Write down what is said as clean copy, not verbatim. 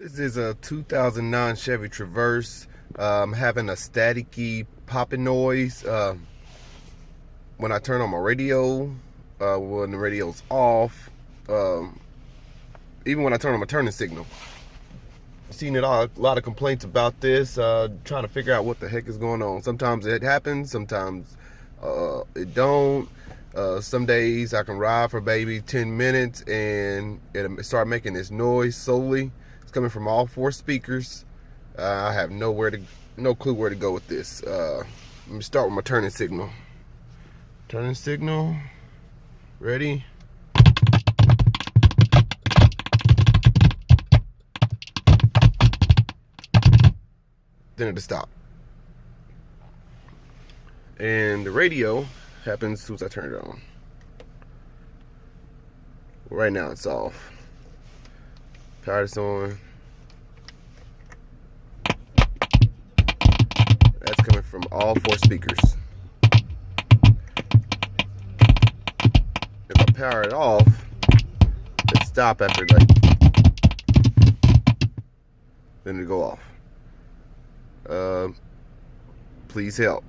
This is a 2009 Chevy Traverse. Having a staticky popping noise when I turn on my radio, when the radio's off, even when I turn on my turning signal. I've seen a lot of complaints about this, trying to figure out what the heck is going on. Sometimes it happens, sometimes it don't. Some days I can ride for maybe 10 minutes and it'll start making this noise solely. It's coming from all four speakers. I have no clue where to go with this. Let me start with my turning signal. Turning signal, ready? Then it'll stop. And the radio happens as soon as I turn it on. Right now it's off. Power is on. That's coming from all four speakers. If I power it off, it stop after like, then it'll go off. Please help.